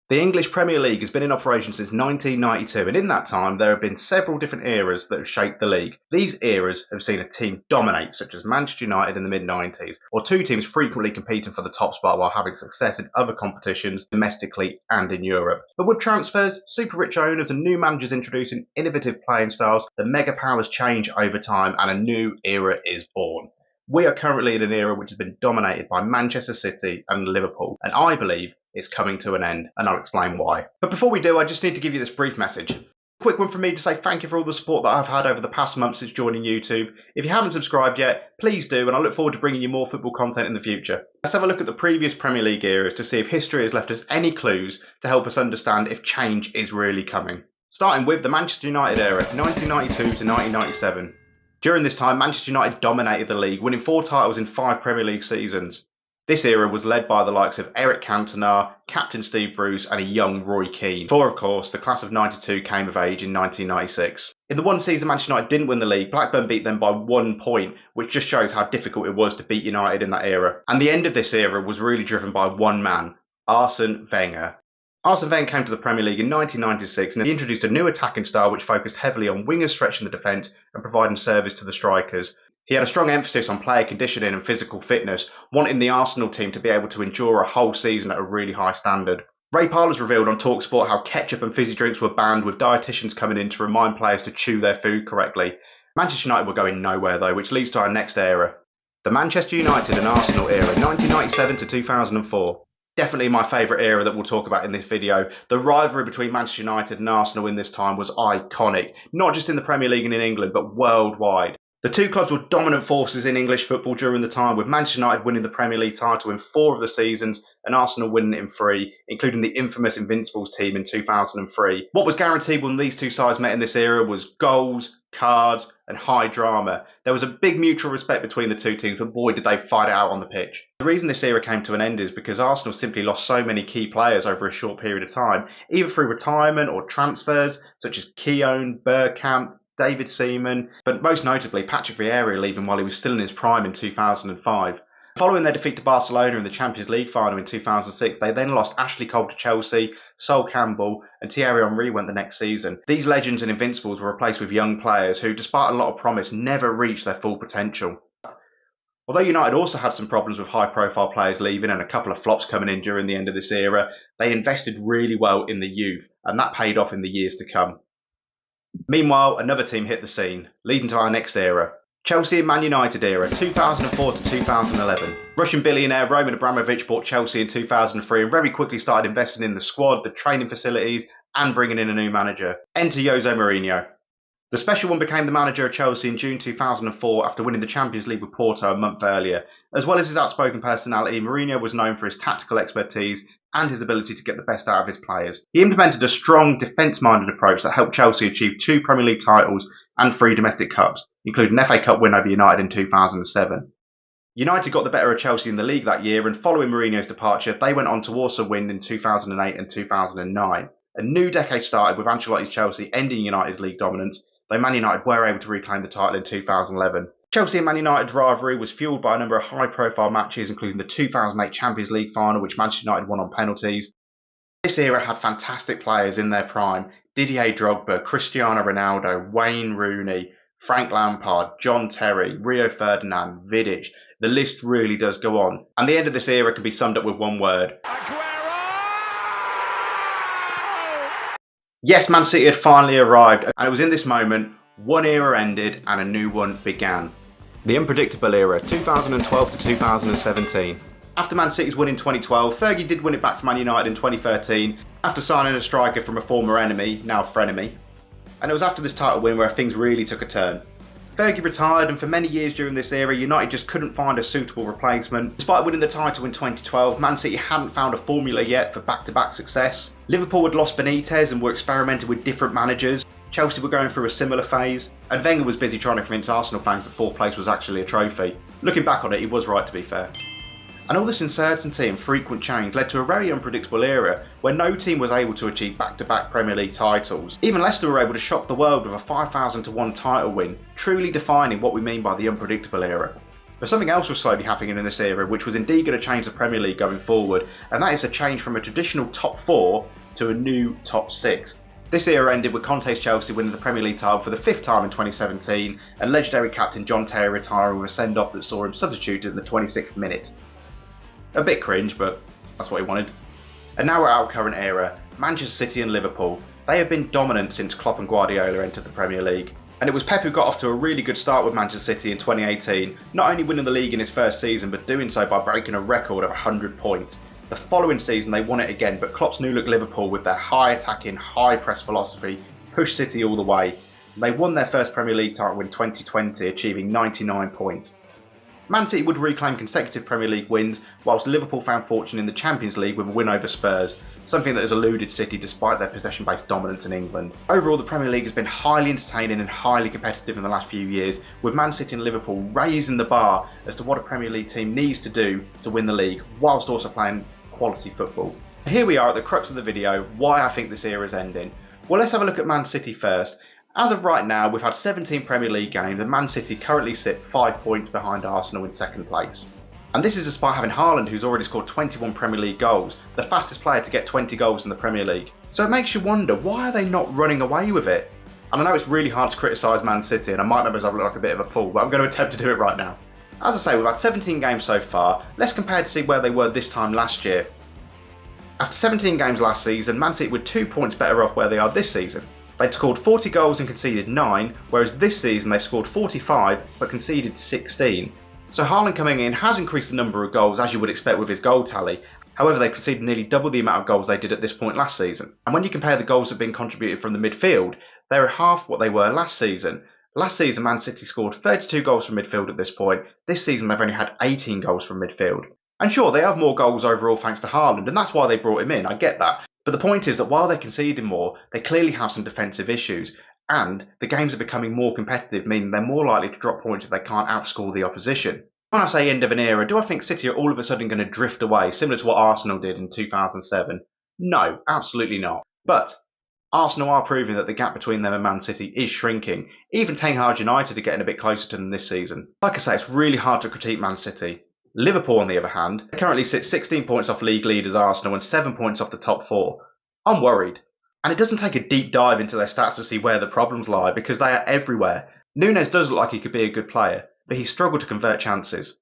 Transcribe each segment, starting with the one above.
The English Premier League has been in operation since 1992, and in that time there have been several different eras that have shaped the league. These eras have seen a team dominate, such as Manchester United in the mid-90s, or two teams frequently competing for the top spot while having success in other competitions, domestically and in Europe. But with transfers, super rich owners and new managers introducing innovative playing styles, the mega powers change over time and a new era is born. We are currently in an era which has been dominated by Manchester City and Liverpool, and I believe it's coming to an end, and I'll explain why. But before we do, I just need to give you this brief message. Quick one from me to say thank you for all the support that I've had over the past month since joining YouTube. If you haven't subscribed yet, please do, and I look forward to bringing you more football content in the future. Let's have a look at the previous Premier League eras to see if history has left us any clues to help us understand if change is really coming. Starting with the Manchester United era, 1992 to 1997. During this time, Manchester United dominated the league, winning 4 titles in 5 Premier League seasons. This era was led by the likes of Eric Cantona, Captain Steve Bruce and a young Roy Keane. Before, of course, the class of 92 came of age in 1996. In the one season Manchester United didn't win the league, Blackburn beat them by 1 point, which just shows how difficult it was to beat United in that era. And the end of this era was really driven by one man, Arsene Wenger. Arsene Wenger came to the Premier League in 1996 and he introduced a new attacking style which focused heavily on wingers stretching the defence and providing service to the strikers. He had a strong emphasis on player conditioning and physical fitness, wanting the Arsenal team to be able to endure a whole season at a really high standard. Ray Parlour's revealed on TalkSport how ketchup and fizzy drinks were banned, with dietitians coming in to remind players to chew their food correctly. Manchester United were going nowhere though, which leads to our next era. The Manchester United and Arsenal era, 1997 to 2004. Definitely my favourite era that we'll talk about in this video. The rivalry between Manchester United and Arsenal in this time was iconic, not just in the Premier League and in England, but worldwide. The two clubs were dominant forces in English football during the time, with Manchester United winning the Premier League title in 4 of the seasons and Arsenal winning it in 3, including the infamous Invincibles team in 2003. What was guaranteed when these two sides met in this era was goals, cards and high drama. There was a big mutual respect between the two teams, but boy did they fight it out on the pitch. The reason this era came to an end is because Arsenal simply lost so many key players over a short period of time, either through retirement or transfers, such as Keown, Bergkamp, David Seaman, but most notably Patrick Vieira leaving while he was still in his prime in 2005. Following their defeat to Barcelona in the Champions League final in 2006, they then lost Ashley Cole to Chelsea, Sol Campbell and Thierry Henry went the next season. These legends and invincibles were replaced with young players who, despite a lot of promise, never reached their full potential. Although United also had some problems with high-profile players leaving and a couple of flops coming in during the end of this era, they invested really well in the youth, and that paid off in the years to come. Meanwhile, another team hit the scene, leading to our next era. Chelsea and Man United era, 2004 to 2011. Russian billionaire Roman Abramovich bought Chelsea in 2003 and very quickly started investing in the squad, the training facilities and bringing in a new manager. Enter Jose Mourinho. The special one became the manager of Chelsea in June 2004 after winning the Champions League with Porto a month earlier. As well as his outspoken personality, Mourinho was known for his tactical expertise and his ability to get the best out of his players. He implemented a strong defence-minded approach that helped Chelsea achieve 2 Premier League titles and 3 domestic cups, including an FA Cup win over United in 2007. United got the better of Chelsea in the league that year, and following Mourinho's departure, they went on to also win in 2008 and 2009. A new decade started with Ancelotti's Chelsea ending United's league dominance, though Man United were able to reclaim the title in 2011. Chelsea and Man United's rivalry was fuelled by a number of high-profile matches, including the 2008 Champions League final, which Manchester United won on penalties. This era had fantastic players in their prime: Didier Drogba, Cristiano Ronaldo, Wayne Rooney, Frank Lampard, John Terry, Rio Ferdinand, Vidic. The list really does go on. And the end of this era can be summed up with one word. Yes, Man City had finally arrived, and it was in this moment one era ended and a new one began. The unpredictable era, 2012 to 2017. After Man City's win in 2012, Fergie did win it back to Man United in 2013 after signing a striker from a former enemy, now frenemy. And it was after this title win where things really took a turn. Fergie retired, and for many years during this era, United just couldn't find a suitable replacement. Despite winning the title in 2012, Man City hadn't found a formula yet for back-to-back success. Liverpool had lost Benitez and were experimenting with different managers. Chelsea were going through a similar phase, and Wenger was busy trying to convince Arsenal fans that 4th place was actually a trophy. Looking back on it, he was right to be fair. And all this uncertainty and frequent change led to a very unpredictable era where no team was able to achieve back-to-back Premier League titles. Even Leicester were able to shock the world with a 5,000 to 1 title win, truly defining what we mean by the unpredictable era. But something else was slowly happening in this era which was indeed going to change the Premier League going forward, and that is a change from a traditional top 4 to a new top 6. This era ended with Conte's Chelsea winning the Premier League title for the 5th time in 2017 and legendary captain John Terry retiring with a send-off that saw him substituted in the 26th minute. A bit cringe, but that's what he wanted. And now we're at our current era, Manchester City and Liverpool. They have been dominant since Klopp and Guardiola entered the Premier League. And it was Pep who got off to a really good start with Manchester City in 2018, not only winning the league in his first season, but doing so by breaking a record of 100 points. The following season they won it again, but Klopp's new look Liverpool with their high attacking, high press philosophy pushed City all the way. They won their first Premier League title in 2020, achieving 99 points. Man City would reclaim consecutive Premier League wins, whilst Liverpool found fortune in the Champions League with a win over Spurs, something that has eluded City despite their possession-based dominance in England. Overall, the Premier League has been highly entertaining and highly competitive in the last few years, with Man City and Liverpool raising the bar as to what a Premier League team needs to do to win the league, whilst also playing quality football. Here we are at the crux of the video, why I think this era is ending. Well, let's have a look at Man City first. As of right now, we've had 17 Premier League games and Man City currently sit 5 points behind Arsenal in second place. And this is despite having Haaland, who's already scored 21 Premier League goals, the fastest player to get 20 goals in the Premier League. So it makes you wonder, why are they not running away with it? And I know it's really hard to criticise Man City, and I might make myself look like a bit of a fool, but I'm going to attempt to do it right now. As I say, we've had 17 games so far. Let's compare to see where they were this time last year. After 17 games last season, Man City were 2 points better off where they are this season. They'd scored 40 goals and conceded 9, whereas this season they've scored 45 but conceded 16. So Haaland coming in has increased the number of goals as you would expect with his goal tally. However, they've conceded nearly double the amount of goals they did at this point last season. And when you compare the goals that have been contributed from the midfield, they're half what they were last season. Last season Man City scored 32 goals from midfield at this point. This season they've only had 18 goals from midfield. And sure, they have more goals overall thanks to Haaland, and that's why they brought him in, I get that. But the point is that while they're conceding more, they clearly have some defensive issues, and the games are becoming more competitive, meaning they're more likely to drop points if they can't outscore the opposition. When I say end of an era, do I think City are all of a sudden going to drift away, similar to what Arsenal did in 2007? No, absolutely not. But Arsenal are proving that the gap between them and Man City is shrinking. Even Ten Hag United are getting a bit closer to them this season. Like I say, it's really hard to critique Man City. Liverpool, on the other hand, currently sits 16 points off league leaders Arsenal and 7 points off the top 4. I'm worried. And it doesn't take a deep dive into their stats to see where the problems lie, because they are everywhere. Núñez does look like he could be a good player, but he's struggled to convert chances.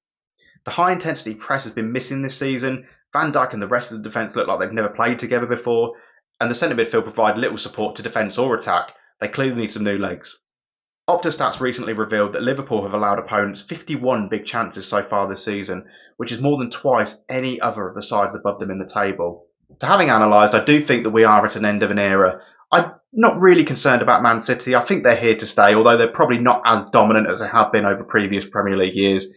The high intensity press has been missing this season. Van Dijk and the rest of the defence look like they've never played together before, and the centre midfield provide little support to defence or attack. They clearly need some new legs. Opta Stats recently revealed that Liverpool have allowed opponents 51 big chances so far this season, which is more than twice any other of the sides above them in the table. So having analysed, I do think that we are at an end of an era. I'm not really concerned about Man City. I think they're here to stay, although they're probably not as dominant as they have been over previous Premier League years.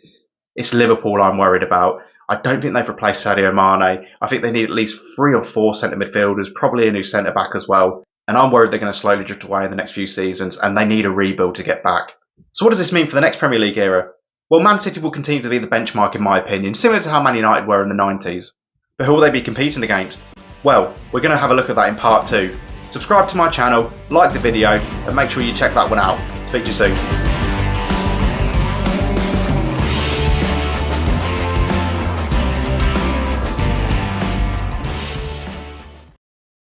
It's Liverpool I'm worried about. I don't think they've replaced Sadio Mane. I think they need at least 3 or 4 centre midfielders, probably a new centre back as well. And I'm worried they're going to slowly drift away in the next few seasons, and they need a rebuild to get back. So what does this mean for the next Premier League era? Well, Man City will continue to be the benchmark in my opinion, similar to how Man United were in the 90s. But who will they be competing against? Well, we're going to have a look at that in part 2. Subscribe to my channel, like the video, and make sure you check that one out. Speak to you soon.